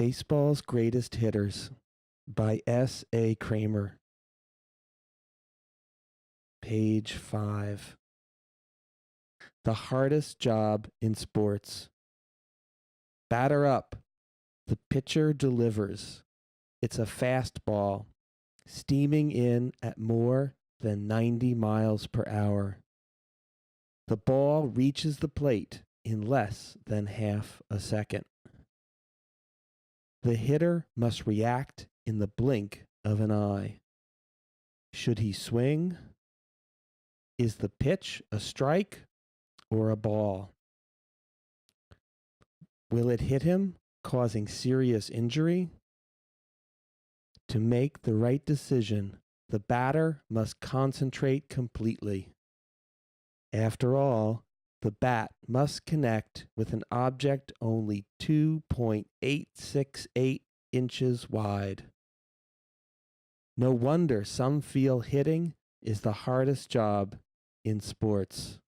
Baseball's Greatest Hitters by S. A. Kramer. Page 5. The hardest job in sports. Batter up. The pitcher delivers. It's a fastball, steaming in at more than 90 miles per hour. The ball reaches the plate in less than half a second. The hitter must react in the blink of an eye. Should he swing? Is the pitch a strike or a ball? Will it hit him, causing serious injury? To make the right decision, the batter must concentrate completely. After all, the bat must connect with an object only 2.868 inches wide. No wonder some feel hitting is the hardest job in sports.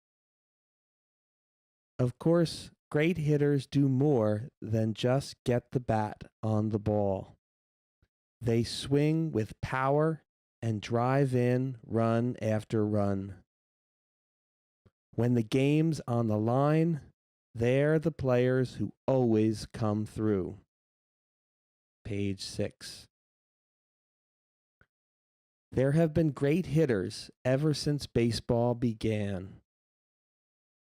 Of course, great hitters do more than just get the bat on the ball. They swing with power and drive in run after run. When the game's on the line, they're the players who always come through. Page 6. There have been great hitters ever since baseball began.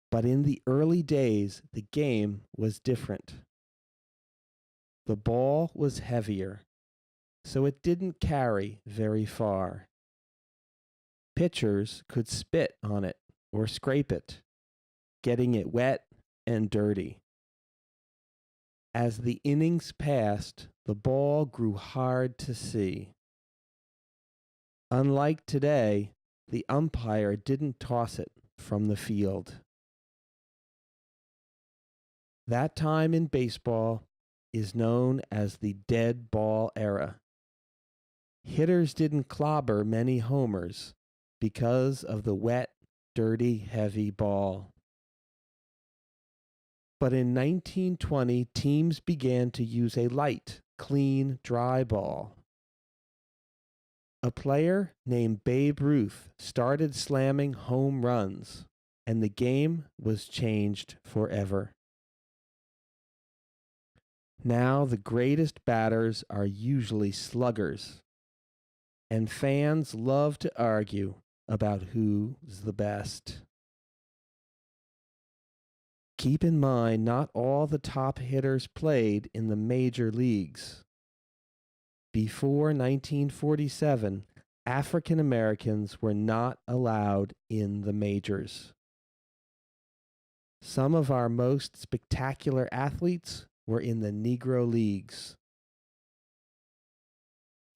But in the early days, the game was different. The ball was heavier, so it didn't carry very far. Pitchers could spit on it or scrape it, getting it wet and dirty. As the innings passed, the ball grew hard to see. Unlike today, the umpire didn't toss it from the field. That time in baseball is known as the dead ball era. Hitters didn't clobber many homers because of the wet, dirty, heavy ball. But in 1920, teams began to use a light, clean, dry ball. A player named Babe Ruth started slamming home runs, and the game was changed forever. Now the greatest batters are usually sluggers, and fans love to argue about who's the best. Keep in mind, not all the top hitters played in the major leagues. Before 1947, African Americans were not allowed in the majors. Some of our most spectacular athletes were in the Negro Leagues.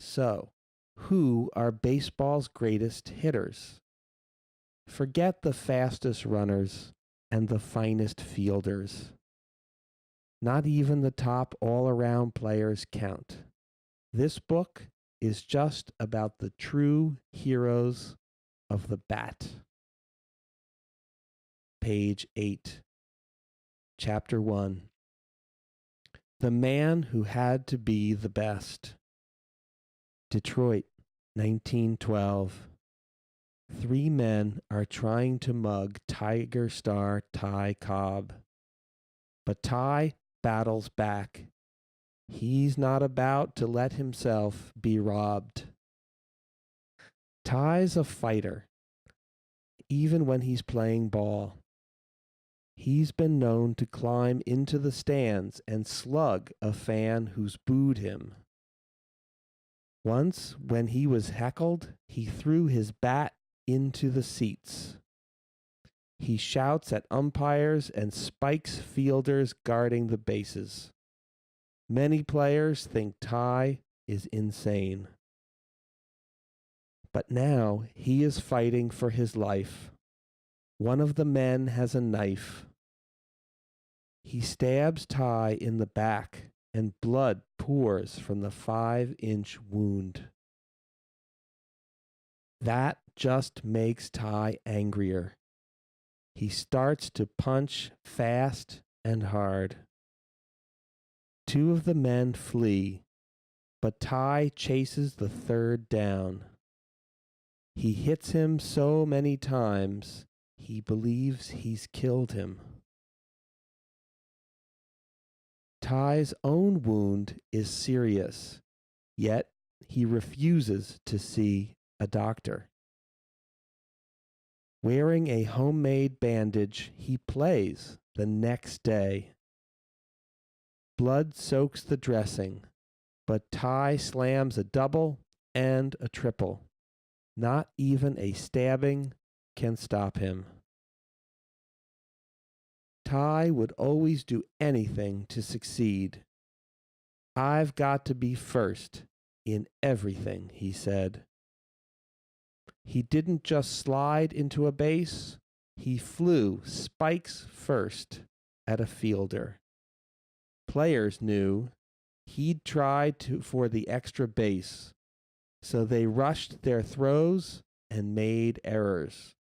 So, who are baseball's greatest hitters? Forget the fastest runners and the finest fielders. Not even the top all-around players count. This book is just about the true heroes of the bat. Page 8. Chapter 1. The Man Who Had to Be the Best. Detroit, 1912. 3 men are trying to mug Tiger star Ty Cobb. But Ty battles back. He's not about to let himself be robbed. Ty's a fighter, even when he's playing ball. He's been known to climb into the stands and slug a fan who's booed him. Once, when he was heckled, he threw his bat into the seats. He shouts at umpires and spikes fielders guarding the bases. Many players think Ty is insane. But now he is fighting for his life. One of the men has a knife. He stabs Ty in the back, and blood pours from the 5-inch wound. That just makes Ty angrier. He starts to punch fast and hard. Two of the men flee, but Ty chases the third down. He hits him so many times, he believes he's killed him. Ty's own wound is serious, yet he refuses to see a doctor. Wearing a homemade bandage, he plays the next day. Blood soaks the dressing, but Ty slams a double and a triple. Not even a stabbing can stop him. Ty would always do anything to succeed. I've got to be first in everything, he said. He didn't just slide into a base, he flew spikes first at a fielder. Players knew he'd tried for the extra base, so they rushed their throws and made errors.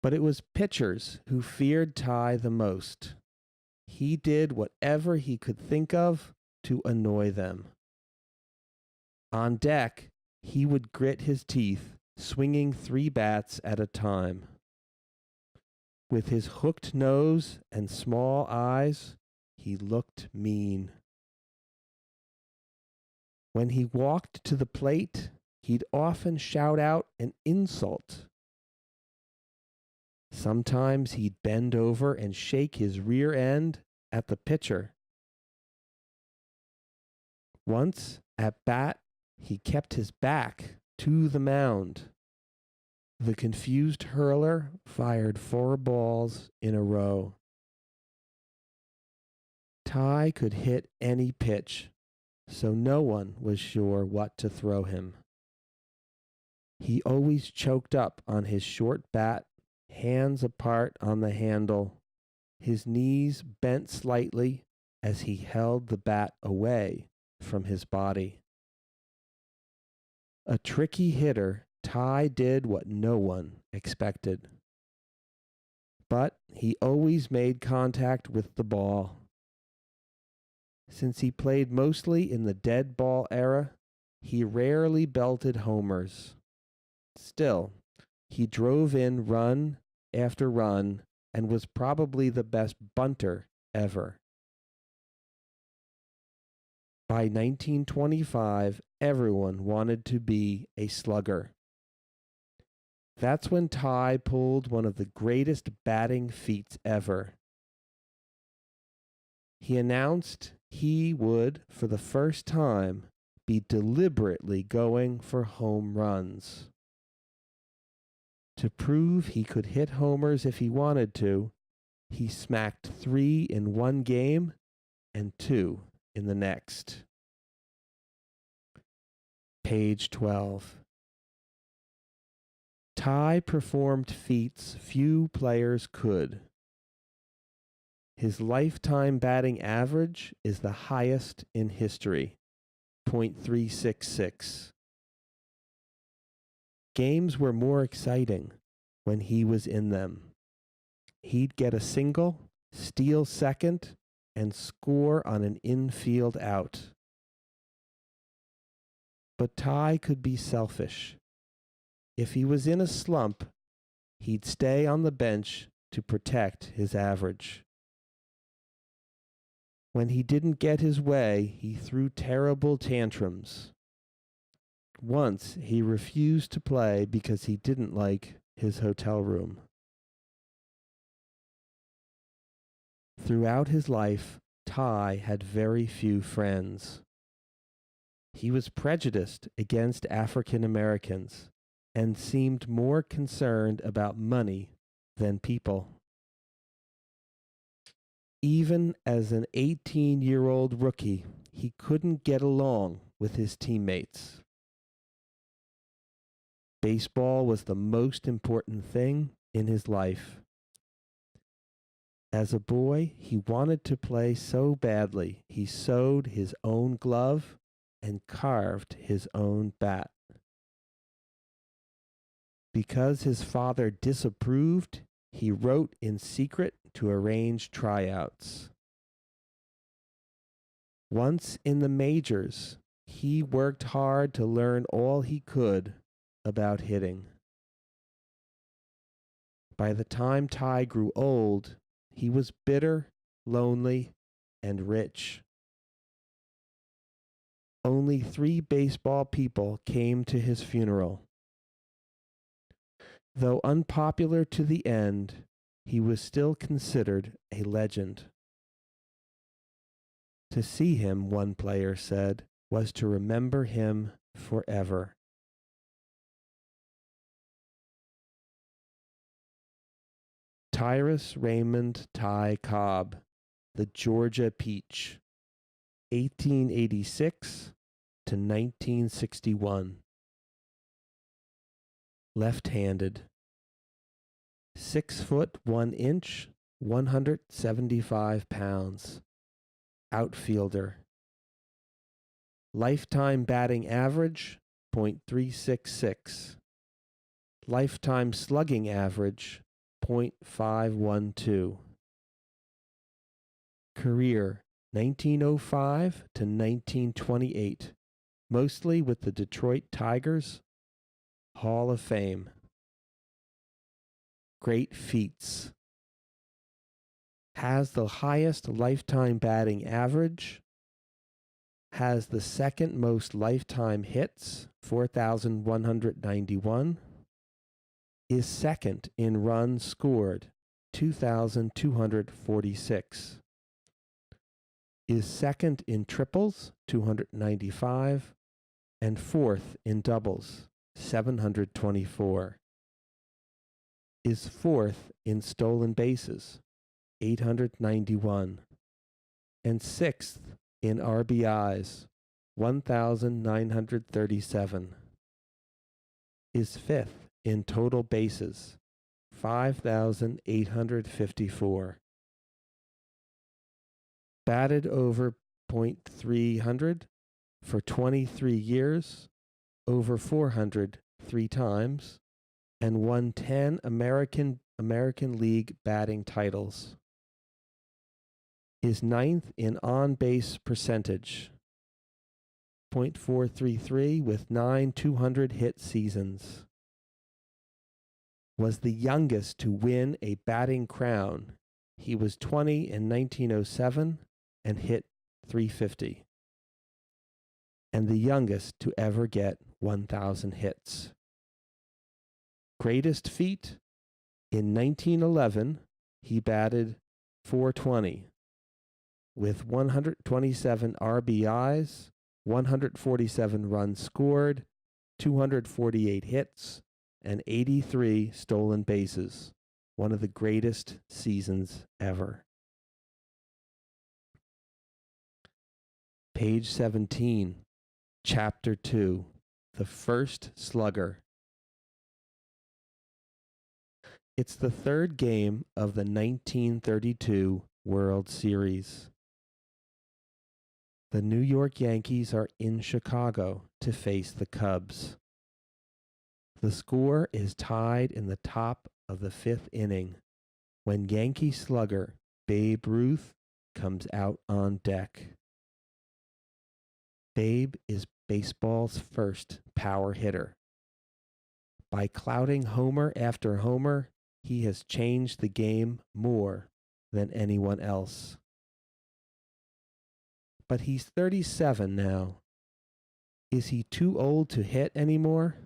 But it was pitchers who feared Ty the most. He did whatever he could think of to annoy them. On deck, he would grit his teeth, swinging 3 bats at a time. With his hooked nose and small eyes, he looked mean. When he walked to the plate, he'd often shout out an insult. Sometimes he'd bend over and shake his rear end at the pitcher. Once, at bat, he kept his back to the mound. The confused hurler fired 4 balls in a row. Ty could hit any pitch, so no one was sure what to throw him. He always choked up on his short bat, hands apart on the handle, his knees bent slightly as he held the bat away from his body. A tricky hitter, Ty did what no one expected. But he always made contact with the ball. Since he played mostly in the dead ball era, he rarely belted homers. Still, he drove in run after run and was probably the best bunter ever. By 1925, everyone wanted to be a slugger. That's when Ty pulled one of the greatest batting feats ever. He announced he would, for the first time, be deliberately going for home runs. To prove he could hit homers if he wanted to, he smacked 3 in one game and 2 in the next. Page 12. Ty performed feats few players could. His lifetime batting average is the highest in history, .366. Games were more exciting when he was in them. He'd get a single, steal second, and score on an infield out. But Ty could be selfish. If he was in a slump, he'd stay on the bench to protect his average. When he didn't get his way, he threw terrible tantrums. Once, he refused to play because he didn't like his hotel room. Throughout his life, Ty had very few friends. He was prejudiced against African Americans and seemed more concerned about money than people. Even as an 18-year-old rookie, he couldn't get along with his teammates. Baseball was the most important thing in his life. As a boy, he wanted to play so badly, he sewed his own glove and carved his own bat. Because his father disapproved, he wrote in secret to arrange tryouts. Once in the majors, he worked hard to learn all he could about hitting. By the time Ty grew old, he was bitter, lonely, and rich. Only 3 baseball people came to his funeral. Though unpopular to the end, he was still considered a legend. To see him, one player said, was to remember him forever. Tyrus Raymond Ty Cobb, the Georgia Peach, 1886 to 1961. Left-handed. 6 foot 1 inch, 175 pounds. Outfielder. Lifetime batting average, .366. Lifetime slugging average, .512. Career, 1905 to 1928, mostly with the Detroit Tigers. Hall of Fame. Great feats. Has the highest lifetime batting average. Has the second most lifetime hits, 4,191. Is second in runs scored, 2,246. Is second in triples, 295, and fourth in doubles, 724. Is fourth in stolen bases, 891, and sixth in RBIs, 1,937. Is fifth in total bases, 5,854. Batted over .300 for 23 years, over .400 3 times, and won 10 American League batting titles. Is ninth in on-base percentage, .433 with 9 200-hit seasons. Was the youngest to win a batting crown. He was 20 in 1907 and hit .350. And the youngest to ever get 1,000 hits. Greatest feat? In 1911, he batted .420 with 127 RBIs, 147 runs scored, 248 hits, and 83 stolen bases. One of the greatest seasons ever. Page 17, Chapter 2, The First Slugger. It's the third game of the 1932 World Series. The New York Yankees are in Chicago to face the Cubs. The score is tied in the top of the 5th inning when Yankee slugger Babe Ruth comes out on deck. Babe is baseball's first power hitter. By clouting homer after homer, he has changed the game more than anyone else. But he's 37 now. Is he too old to hit anymore?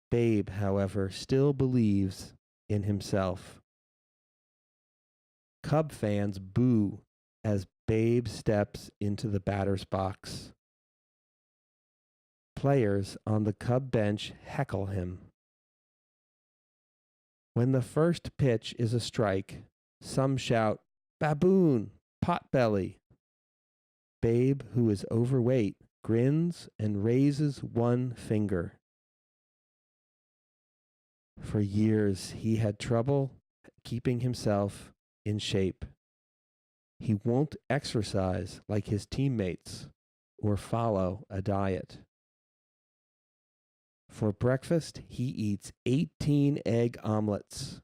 Babe, however, still believes in himself. Cub fans boo as Babe steps into the batter's box. Players on the Cub bench heckle him. When the first pitch is a strike, some shout, "Baboon, potbelly." Babe, who is overweight, grins and raises one finger. For years, he had trouble keeping himself in shape. He won't exercise like his teammates or follow a diet. For breakfast, he eats 18 egg omelets.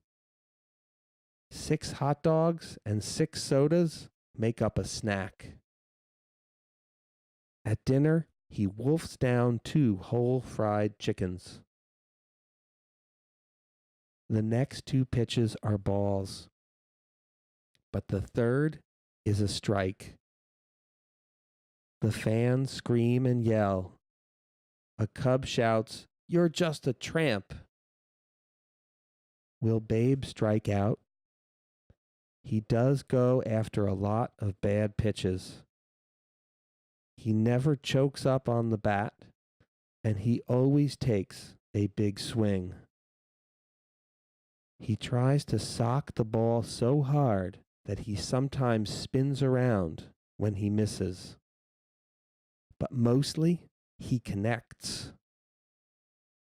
6 hot dogs and 6 sodas make up a snack. At dinner, he wolfs down 2 whole fried chickens. The next 2 pitches are balls, but the third is a strike. The fans scream and yell. A Cub shouts, "You're just a tramp." Will Babe strike out? He does go after a lot of bad pitches. He never chokes up on the bat, and he always takes a big swing. He tries to sock the ball so hard that he sometimes spins around when he misses. But mostly, he connects.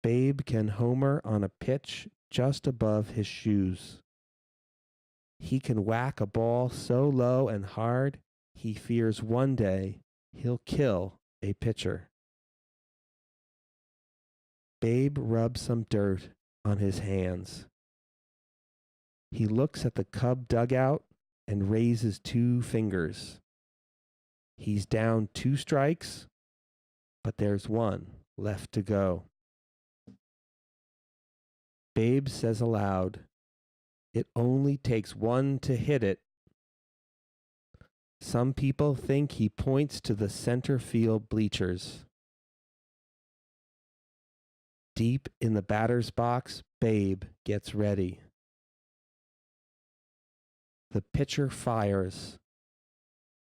Babe can homer on a pitch just above his shoes. He can whack a ball so low and hard, he fears one day he'll kill a pitcher. Babe rubs some dirt on his hands. He looks at the Cub dugout and raises 2 fingers. He's down 2 strikes, but there's 1 left to go. Babe says aloud, "It only takes 1 to hit it." Some people think he points to the center field bleachers. Deep in the batter's box, Babe gets ready. The pitcher fires.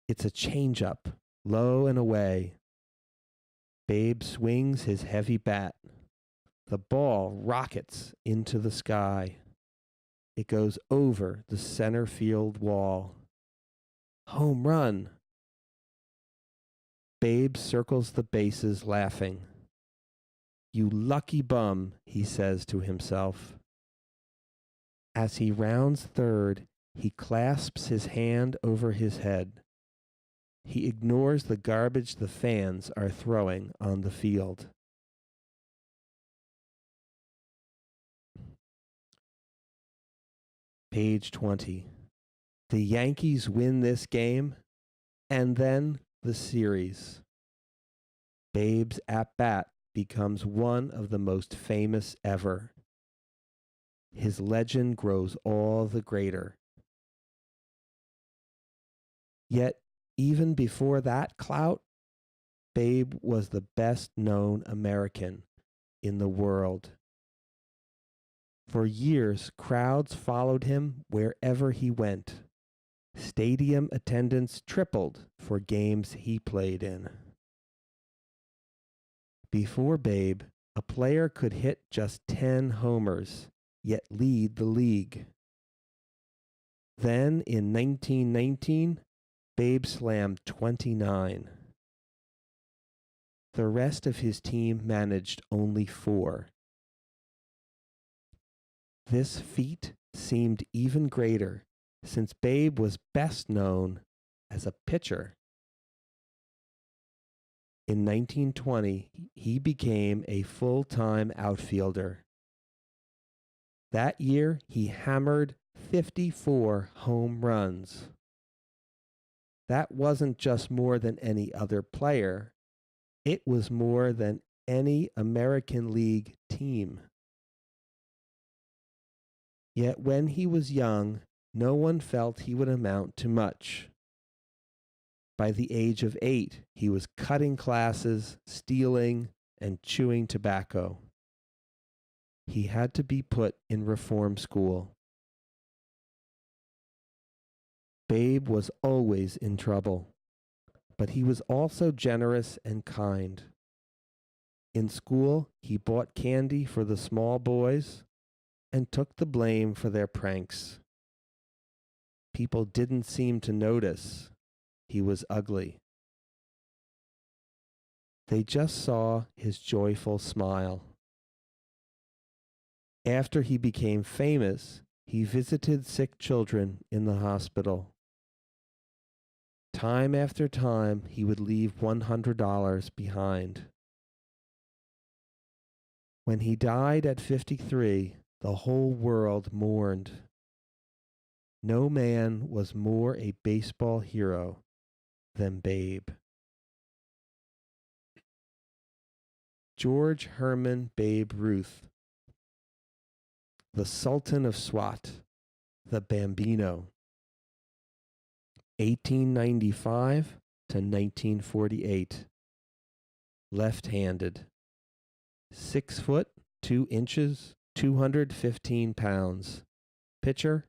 It's a changeup, low and away. Babe swings his heavy bat. The ball rockets into the sky. It goes over the center field wall. Home run! Babe circles the bases laughing. "You lucky bum," he says to himself. As he rounds third, he clasps his hand over his head. He ignores the garbage the fans are throwing on the field. Page 20. The Yankees win this game, and then the series. Babe's at-bat becomes one of the most famous ever. His legend grows all the greater. Yet, even before that clout, Babe was the best known American in the world. For years, crowds followed him wherever he went. Stadium attendance tripled for games he played in. Before Babe, a player could hit just 10 homers, yet lead the league. Then, in 1919, Babe slammed 29. The rest of his team managed only 4. This feat seemed even greater since Babe was best known as a pitcher. In 1920, he became a full-time outfielder. That year, he hammered 54 home runs. That wasn't just more than any other player. It was more than any American League team. Yet when he was young, no one felt he would amount to much. By the age of 8, he was cutting classes, stealing, and chewing tobacco. He had to be put in reform school. Babe was always in trouble, but he was also generous and kind. In school, he bought candy for the small boys and took the blame for their pranks. People didn't seem to notice he was ugly. They just saw his joyful smile. After he became famous, he visited sick children in the hospital. Time after time, he would leave $100 behind. When he died at 53, the whole world mourned. No man was more a baseball hero than Babe. George Herman Babe Ruth, the Sultan of Swat, the Bambino, 1895 to 1948, left-handed, 6 foot 2 inches, 215 pounds, pitcher,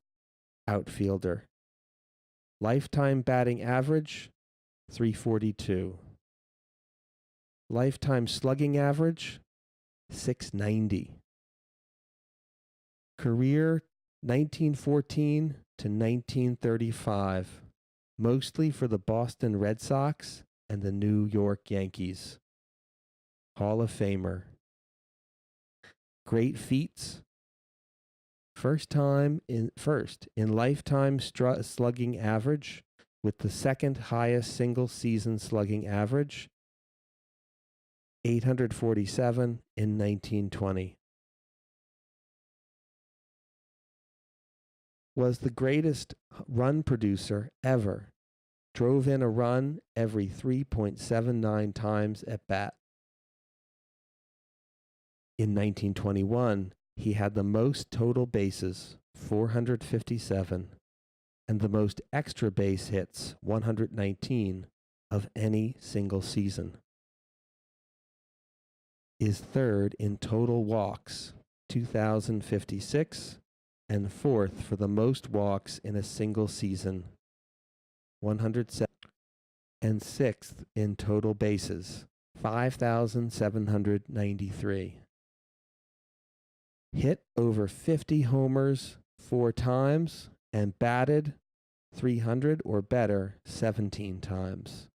outfielder, lifetime batting average, 342, lifetime slugging average, 690, career 1914 to 1935, mostly for the Boston Red Sox and the New York Yankees. Hall of Famer. Great feats. First in lifetime slugging average, with the second highest single season slugging average, 847 in 1920. Was the greatest run producer ever. Drove in a run every 3.79 times at bat. In 1921, he had the most total bases, 457, and the most extra base hits, 119, of any single season. Is third in total walks, 2,056, and fourth for the most walks in a single season, 107, and sixth in total bases, 5,793. Hit over 50 homers 4 times and batted 300 or better 17 times,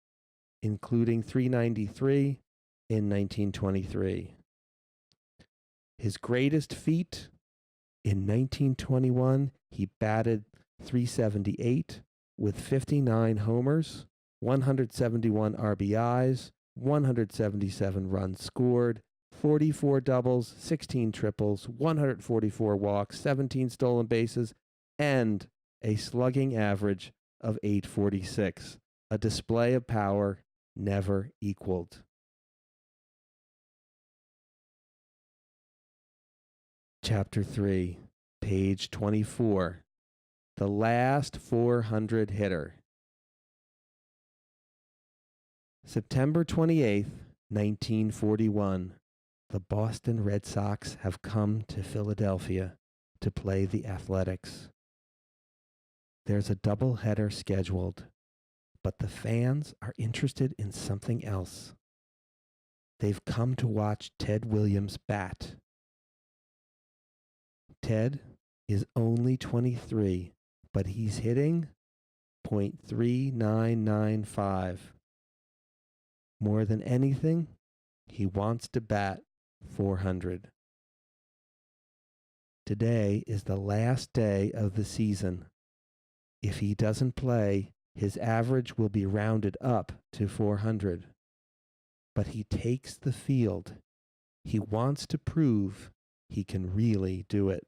including 393 in 1923. His greatest feat, in 1921, he batted 378 with 59 homers, 171 RBIs, 177 runs scored, 44 doubles, 16 triples, 144 walks, 17 stolen bases, and a slugging average of 846, a display of power never equaled. Chapter 3, page 24, the last 400 hitter. September 28th, 1941. The Boston Red Sox have come to Philadelphia to play the Athletics. There's a doubleheader scheduled, but the fans are interested in something else. They've come to watch Ted Williams bat. Ted is only 23, but he's hitting .3995. More than anything, he wants to bat 400. Today is the last day of the season. If he doesn't play, his average will be rounded up to 400. But he takes the field. He wants to prove he can really do it.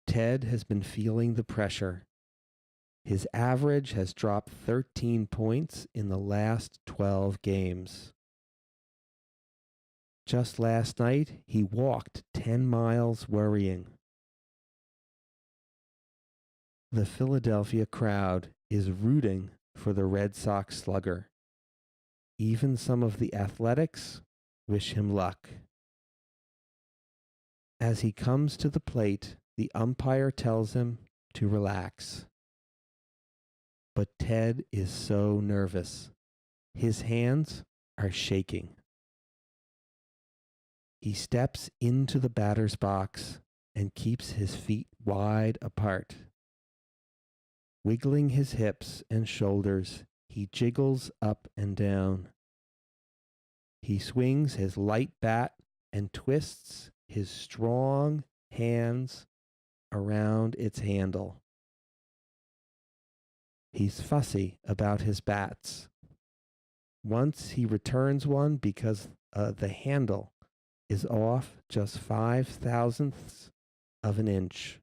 Ted has been feeling the pressure. His average has dropped 13 points in the last 12 games. Just last night, he walked 10 miles worrying. The Philadelphia crowd is rooting for the Red Sox slugger. Even some of the Athletics wish him luck. As he comes to the plate, the umpire tells him to relax. But Ted is so nervous. His hands are shaking. He steps into the batter's box and keeps his feet wide apart. Wiggling his hips and shoulders, he jiggles up and down. He swings his light bat and twists his strong hands around its handle. He's fussy about his bats. Once he returns one because the handle is off just 5/1000ths of an inch.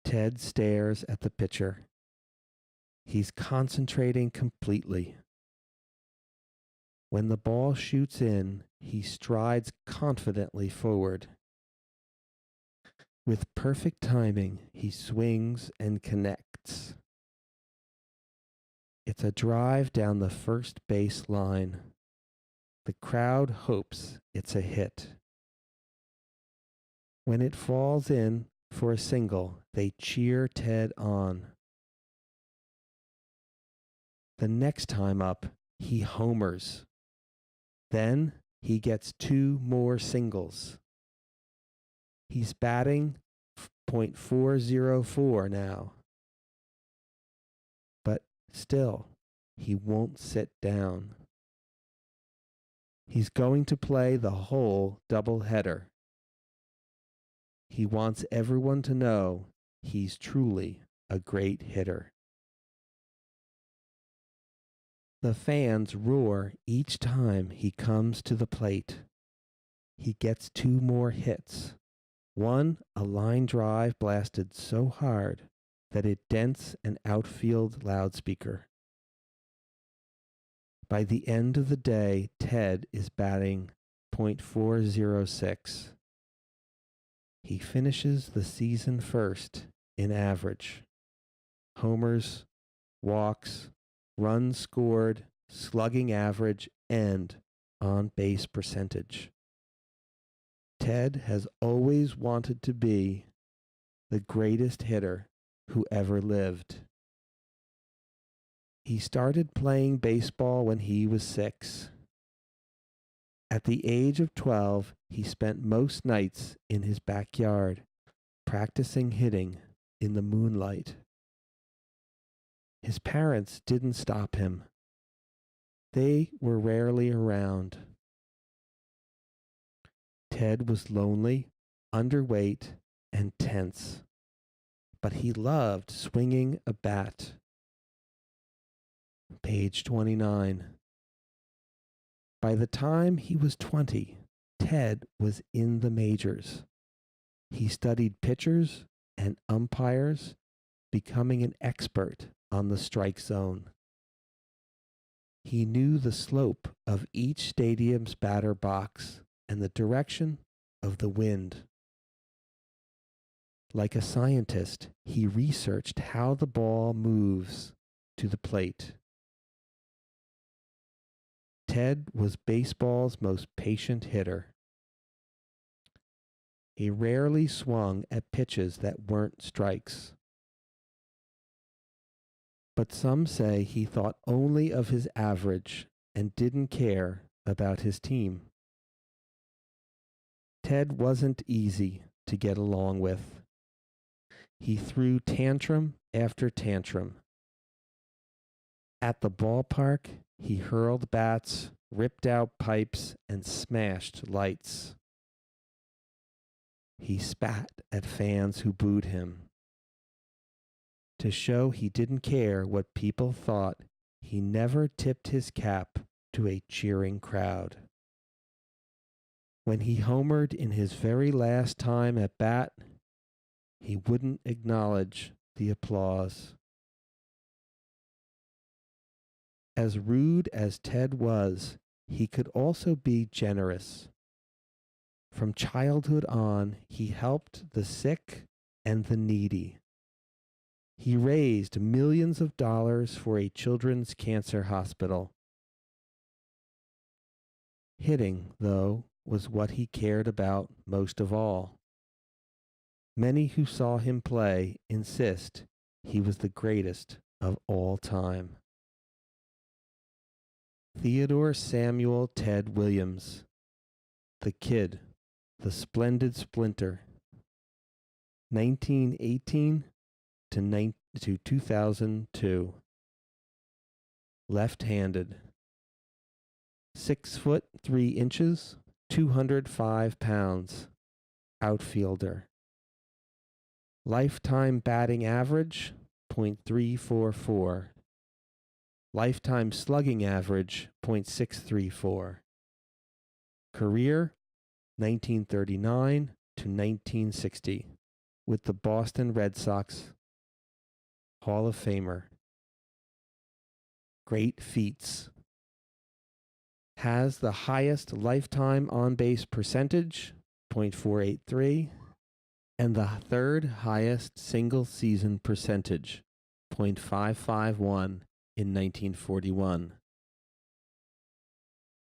Ted stares at the pitcher. He's concentrating completely. When the ball shoots in, he strides confidently forward. With perfect timing, he swings and connects. It's a drive down the first base line. The crowd hopes it's a hit. When it falls in for a single, they cheer Ted on. The next time up, he homers. Then he gets 2 more singles. He's batting .404 now. But still, he won't sit down. He's going to play the whole doubleheader. He wants everyone to know he's truly a great hitter. The fans roar each time he comes to the plate. He gets 2 more hits. One, a line drive blasted so hard that it dents an outfield loudspeaker. By the end of the day, Ted is batting .406. He finishes the season first in average. Homers, walks, runs scored, slugging average, and on-base percentage. Ted has always wanted to be the greatest hitter who ever lived. He started playing baseball when he was 6. At the age of 12, he spent most nights in his backyard practicing hitting in the moonlight. His parents didn't stop him. They were rarely around. Ted was lonely, underweight, and tense, but he loved swinging a bat. Page 29. By the time he was 20, Ted was in the majors. He studied pitchers and umpires, becoming an expert on the strike zone. He knew the slope of each stadium's batter box and the direction of the wind. Like a scientist, he researched how the ball moves to the plate. Ted was baseball's most patient hitter. He rarely swung at pitches that weren't strikes. But some say he thought only of his average and didn't care about his team. Ted wasn't easy to get along with. He threw tantrum after tantrum. At the ballpark, he hurled bats, ripped out pipes, and smashed lights. He spat at fans who booed him. To show he didn't care what people thought, he never tipped his cap to a cheering crowd. When he homered in his very last time at bat, he wouldn't acknowledge the applause. As rude as Ted was, he could also be generous. From childhood on, he helped the sick and the needy. He raised millions of dollars for a children's cancer hospital. Hitting, though, was what he cared about most of all. Many who saw him play insist he was the greatest of all time. Theodore Samuel Ted Williams, the Kid, the Splendid Splinter, 1918 to 2002. Left-handed. 6 foot 3 inches, 205 pounds. Outfielder. Lifetime batting average, .344. Lifetime slugging average, .634. Career, 1939 to 1960, with the Boston Red Sox. Hall of Famer. great feats. Has the highest lifetime on-base percentage, .483, and the third highest single-season percentage, .551 in 1941.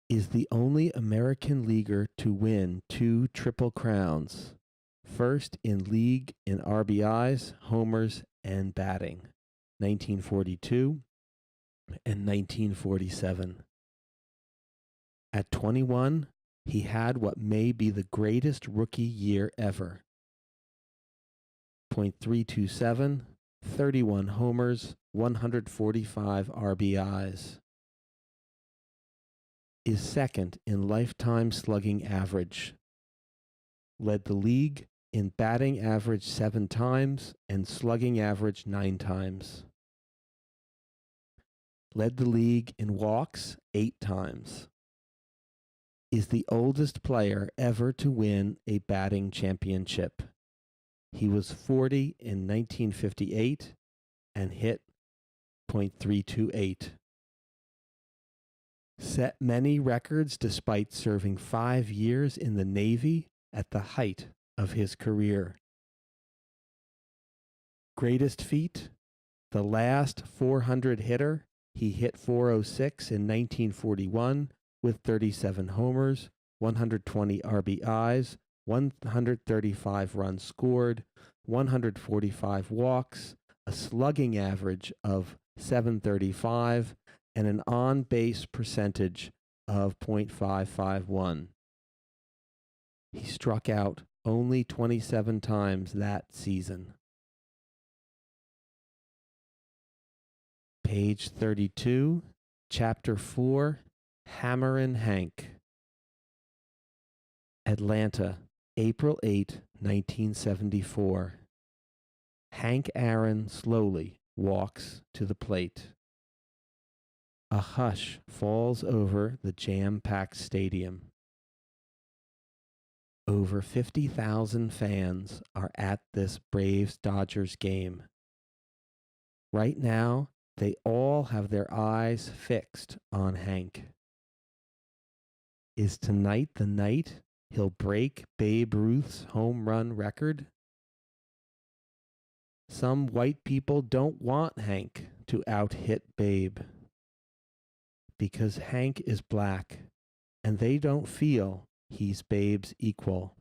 Is the only American leaguer to win 2 Triple Crowns, first in league in RBIs, homers, and batting, 1942 and 1947. At 21, he had what may be the greatest rookie year ever. .327, 31 homers, 145 RBIs. Is second in lifetime slugging average. Led the league in batting average 7 times and slugging average 9 times. Led the league in walks 8 times. Is the oldest player ever to win a batting championship. He was 40 in 1958 and hit .328. Set many records despite serving 5 years in the Navy at the height of his career. Greatest feat, the last 400 hitter. He hit .406 in 1941 with 37 homers, 120 RBIs, 135 runs scored, 145 walks, a slugging average of .735, and an on-base percentage of .551. He struck out only 27 times that season. Page 32, Chapter 4, Hammerin' Hank. Atlanta, April 8, 1974. Hank Aaron slowly walks to the plate. A hush falls over the jam-packed stadium. Over 50,000 fans are at this Braves-Dodgers game. Right now, they all have their eyes fixed on Hank. Is tonight the night he'll break Babe Ruth's home run record? Some white people don't want Hank to out-hit Babe, because Hank is black, and they don't feel he's Babe's equal.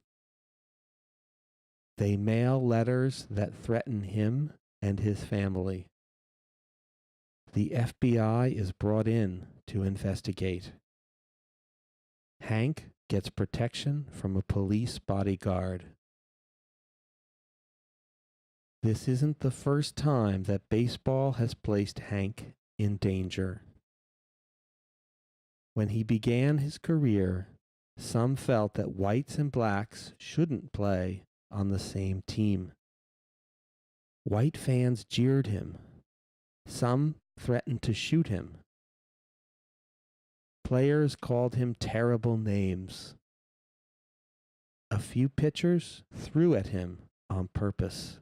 They mail letters that threaten him and his family. The FBI is brought in to investigate. Hank gets protection from a police bodyguard. This isn't the first time that baseball has placed Hank in danger. When he began his career, some felt that whites and blacks shouldn't play on the same team. White fans jeered him. Some threatened to shoot him. Players called him terrible names. A few pitchers threw at him on purpose.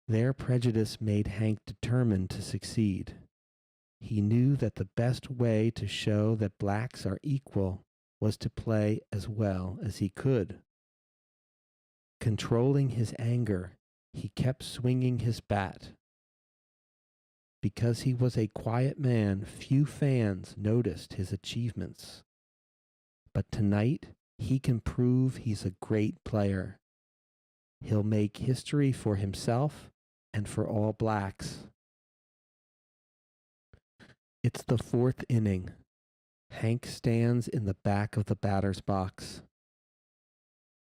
Their prejudice made Hank determined to succeed. He knew that the best way to show that blacks are equal was to play as well as he could. Controlling his anger, he kept swinging his bat. Because he was a quiet man, few fans noticed his achievements. But tonight, he can prove he's a great player. He'll make history for himself and for all blacks. It's the 4th inning. Hank stands in the back of the batter's box.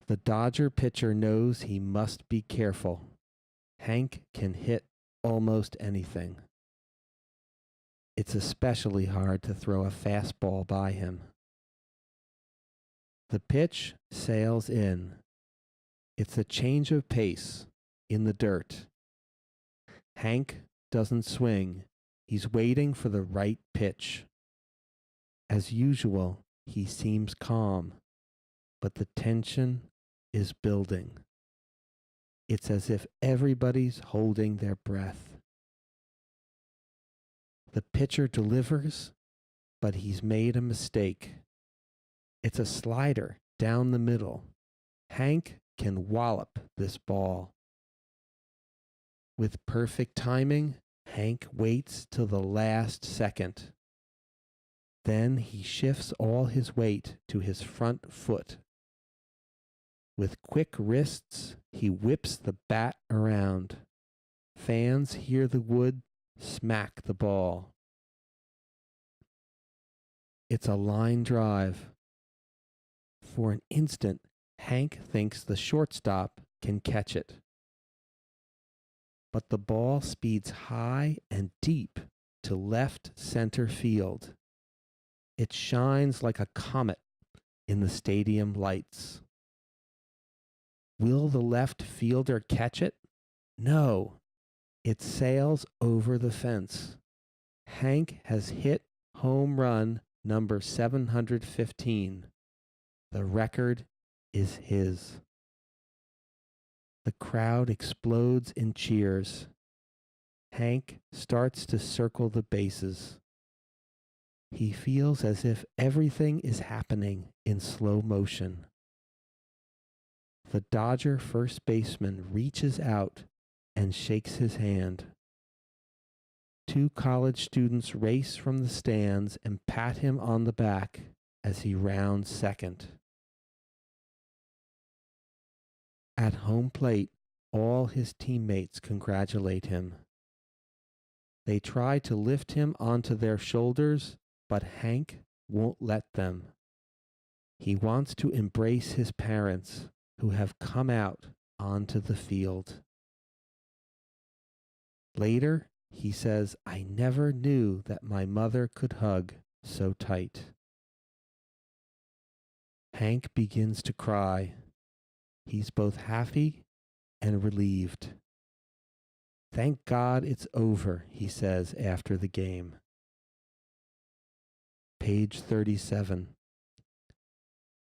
The Dodger pitcher knows he must be careful. Hank can hit almost anything. It's especially hard to throw a fastball by him. The pitch sails in. It's a change of pace in the dirt. Hank doesn't swing. He's waiting for the right pitch. As usual, he seems calm, but the tension is building. It's as if everybody's holding their breath. The pitcher delivers, but he's made a mistake. It's a slider down the middle. Hank can wallop this ball. With perfect timing, Hank waits till the last second. Then he shifts all his weight to his front foot. With quick wrists, he whips the bat around. Fans hear the wood smack the ball. It's a line drive. For an instant, Hank thinks the shortstop can catch it. But the ball speeds high and deep to left center field. It shines like a comet in the stadium lights. Will the left fielder catch it? No. It sails over the fence. Hank has hit home run number 715. The record is his. The crowd explodes in cheers. Hank starts to circle the bases. He feels as if everything is happening in slow motion. The Dodger first baseman reaches out and shakes his hand. Two college students race from the stands and pat him on the back as he rounds second. At home plate, all his teammates congratulate him. They try to lift him onto their shoulders, but Hank won't let them. He wants to embrace his parents, who have come out onto the field. Later, he says, "I never knew that my mother could hug so tight." Hank begins to cry. He's both happy and relieved. "Thank God it's over," he says after the game. Page 37.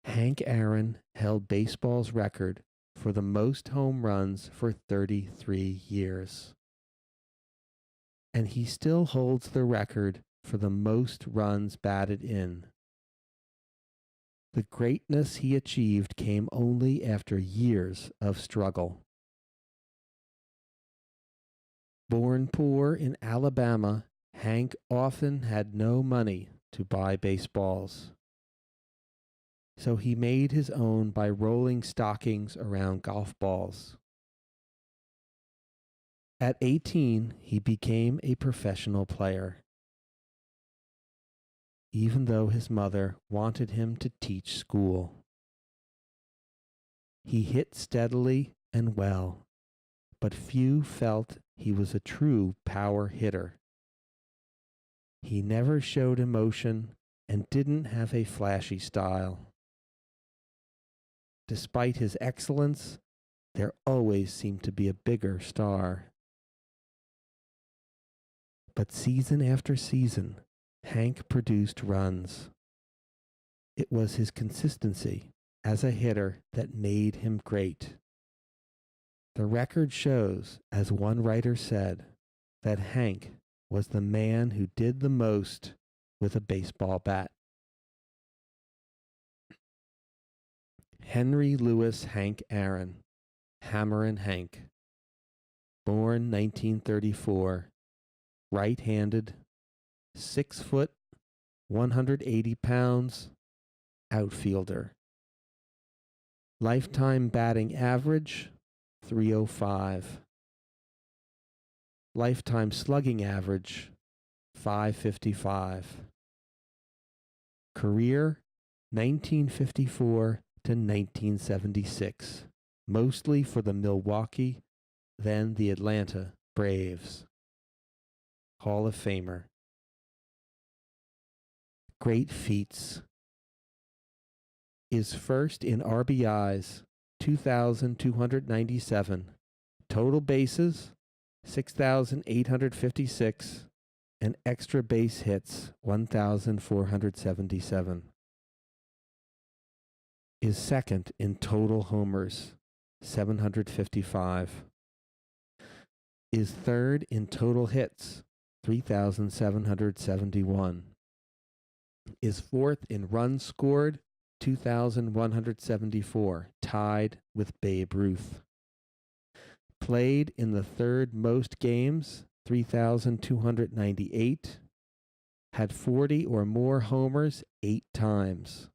Hank Aaron held baseball's record for the most home runs for 33 years. And he still holds the record for the most runs batted in. The greatness he achieved came only after years of struggle. Born poor in Alabama, Hank often had no money to buy baseballs. So he made his own by rolling stockings around golf balls. At 18, he became a professional player, even though his mother wanted him to teach school. He hit steadily and well, but few felt he was a true power hitter. He never showed emotion and didn't have a flashy style. Despite his excellence, there always seemed to be a bigger star. But season after season, Hank produced runs. It was his consistency as a hitter that made him great. The record shows, as one writer said, that Hank was the man who did the most with a baseball bat. Henry Louis Hank Aaron, Hammerin' Hank, born 1934, right-handed, 6 foot, 180 pounds, outfielder. Lifetime batting average, 305. Lifetime slugging average, 555. Career, 1954 to 1976, mostly for the Milwaukee, then the Atlanta Braves. Hall of Famer. Great feats. Is first in RBIs, 2,297. Total bases, 6,856. And extra base hits, 1,477. Is second in total homers, 755. Is third in total hits, 3,771. Is fourth in runs scored, 2,174, tied with Babe Ruth. Played in the third most games, 3,298. Had 40 or more homers 8 times.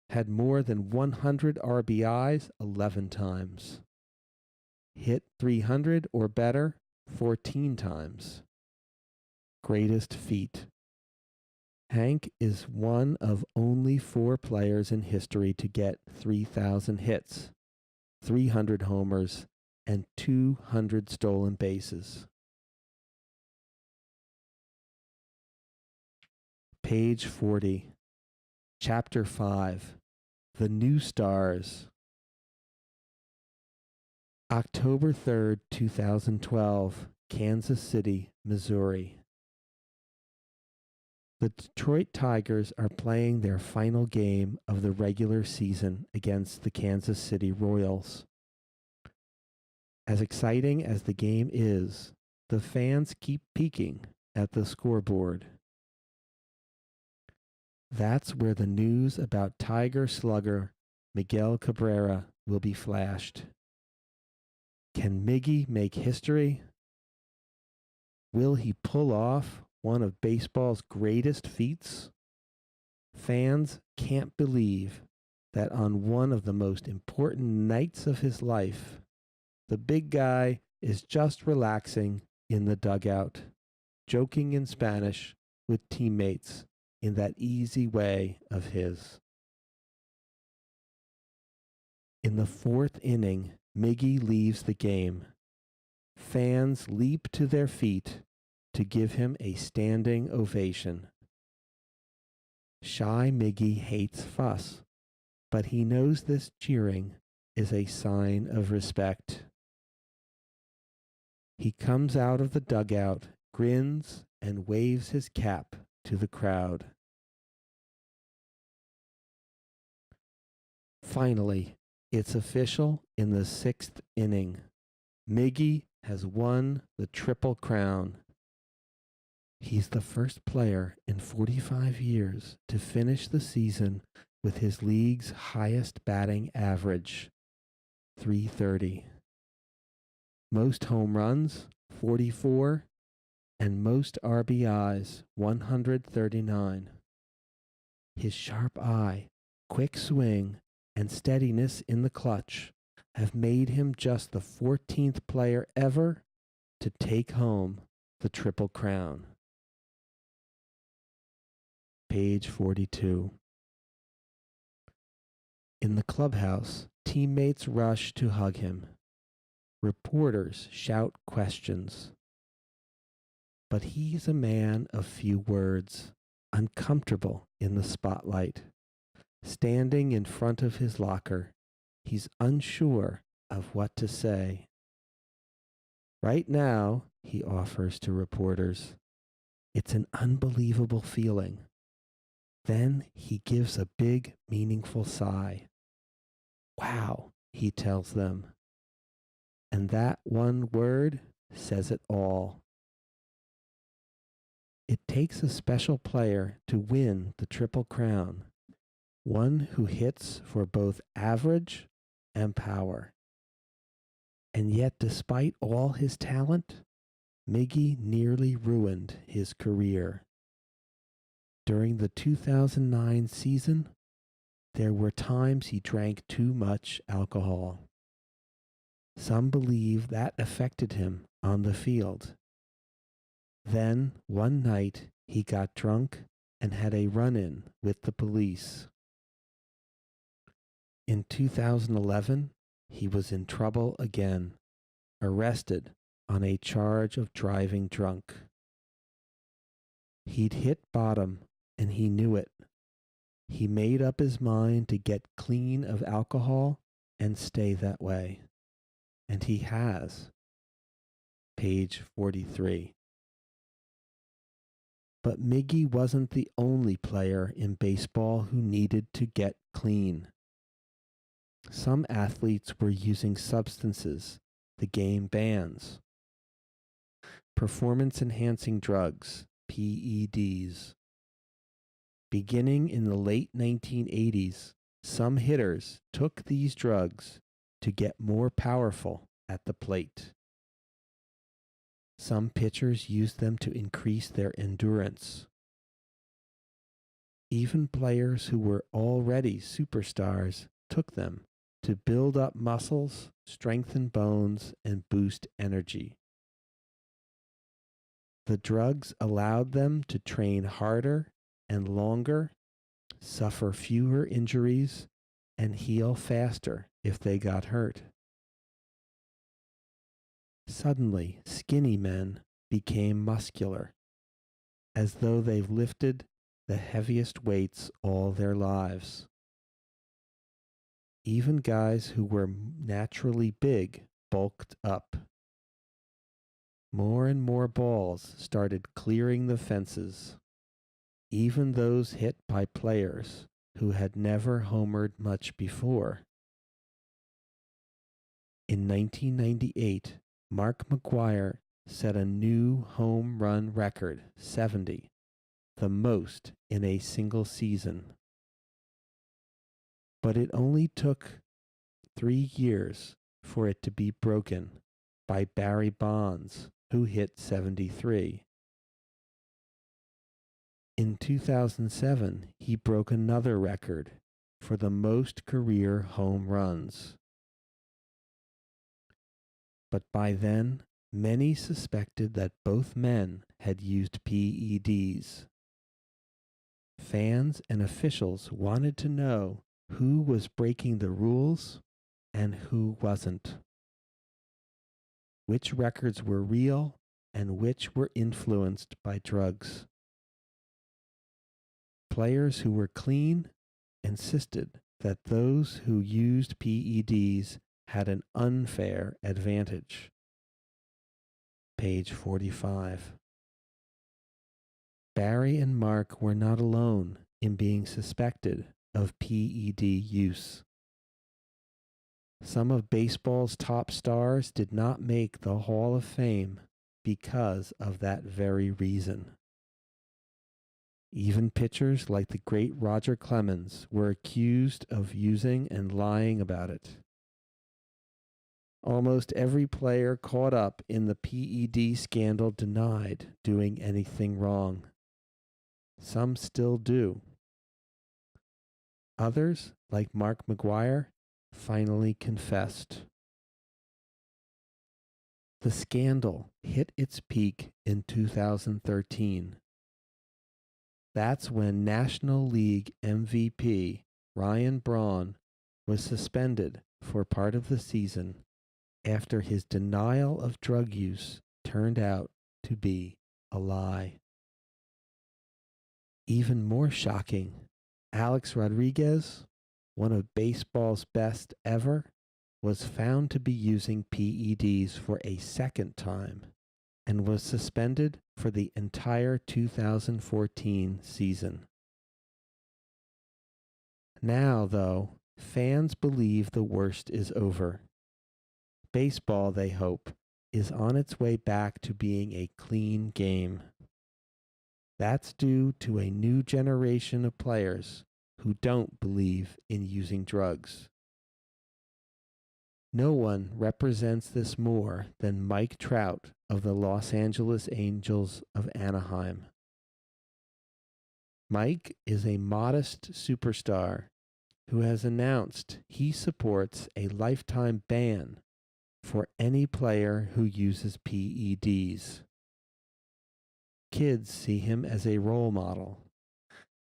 Had more than 100 RBIs 11 times. Hit 300 or better 14 times. Greatest feat. Hank is one of only 4 players in history to get 3,000 hits, 300 homers, and 200 stolen bases. Page 40. Chapter 5. The New Stars. October 3rd, 2012, Kansas City, Missouri. The Detroit Tigers are playing their final game of the regular season against the Kansas City Royals. As exciting as the game is, the fans keep peeking at the scoreboard. That's where the news about Tiger slugger Miguel Cabrera will be flashed. Can Miggy make history? Will he pull off one of baseball's greatest feats? Fans can't believe that on one of the most important nights of his life, the big guy is just relaxing in the dugout, joking in Spanish with teammates in that easy way of his. In the 4th inning, Miggy leaves the game. Fans leap to their feet to give him a standing ovation. Shy Miggy hates fuss, but he knows this cheering is a sign of respect. He comes out of the dugout, grins, and waves his cap to the crowd. Finally, it's official in the 6th inning. Miggy has won the Triple Crown. He's the first player in 45 years to finish the season with his league's highest batting average, 330. Most home runs, 44, and most RBIs, 139. His sharp eye, quick swing, and steadiness in the clutch have made him just the 14th player ever to take home the Triple Crown. Page 42. In the clubhouse, teammates rush to hug him. Reporters shout questions. But he's a man of few words, uncomfortable in the spotlight. Standing in front of his locker, he's unsure of what to say. Right now, he offers to reporters, it's an unbelievable feeling. Then he gives a big, meaningful sigh. Wow, he tells them. And that one word says it all. It takes a special player to win the Triple Crown, one who hits for both average and power. And yet, despite all his talent, Miggy nearly ruined his career. During the 2009 season, there were times he drank too much alcohol. Some believe that affected him on the field. Then, one night, he got drunk and had a run-in with the police. In 2011, he was in trouble again, arrested on a charge of driving drunk. He'd hit bottom, and he knew it. He made up his mind to get clean of alcohol and stay that way. And he has. Page 43. But Miggy wasn't the only player in baseball who needed to get clean. Some athletes were using substances the game bans. performance-enhancing drugs, PEDs. Beginning in the late 1980s, some hitters took these drugs to get more powerful at the plate. Some pitchers used them to increase their endurance. Even players who were already superstars took them to build up muscles, strengthen bones, and boost energy. The drugs allowed them to train harder and longer, suffer fewer injuries, and heal faster if they got hurt. Suddenly, skinny men became muscular, as though they've lifted the heaviest weights all their lives. Even guys who were naturally big bulked up. More and more balls started clearing the fences, even those hit by players who had never homered much before. In 1998, Mark McGwire set a new home run record, 70, the most in a single season. But it only took 3 years for it to be broken by Barry Bonds, who hit 73. In 2007, he broke another record for the most career home runs. But by then, many suspected that both men had used PEDs. Fans and officials wanted to know who was breaking the rules and who wasn't. Which records were real and which were influenced by drugs. Players who were clean insisted that those who used PEDs had an unfair advantage. Page 45. Barry and Mark were not alone in being suspected of PED use. Some of baseball's top stars did not make the Hall of Fame because of that very reason. Even pitchers like the great Roger Clemens were accused of using and lying about it. Almost every player caught up in the PED scandal denied doing anything wrong. Some still do. Others, like Mark McGwire, finally confessed. The scandal hit its peak in 2013. That's when National League MVP Ryan Braun was suspended for part of the season after his denial of drug use turned out to be a lie. Even more shocking, Alex Rodriguez, one of baseball's best ever, was found to be using PEDs for a second time and was suspended for the entire 2014 season. Now, though, fans believe the worst is over. Baseball, they hope, is on its way back to being a clean game. That's due to a new generation of players who don't believe in using drugs. No one represents this more than Mike Trout of the Los Angeles Angels of Anaheim. Mike is a modest superstar who has announced he supports a lifetime ban for any player who uses PEDs. Kids see him as a role model,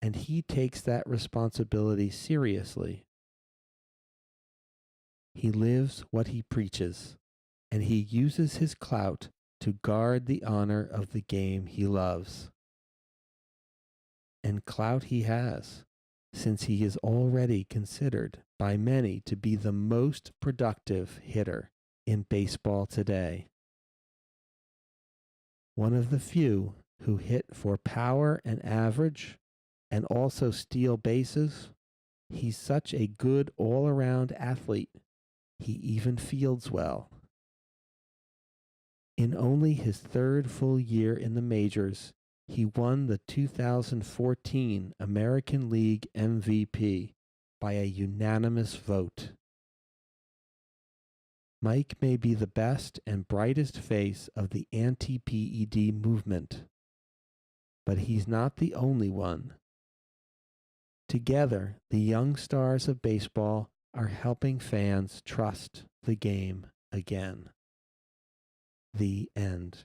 and he takes that responsibility seriously. He lives what he preaches, and he uses his clout to guard the honor of the game he loves. And clout he has, since he is already considered by many to be the most productive hitter in baseball today. One of the few who hit for power and average and also steal bases, he's such a good all-around athlete, he even fields well. In only his third full year in the majors, he won the 2014 American League MVP by a unanimous vote. Mike may be the best and brightest face of the anti-PED movement, but he's not the only one. Together, the young stars of baseball are helping fans trust the game again. The end.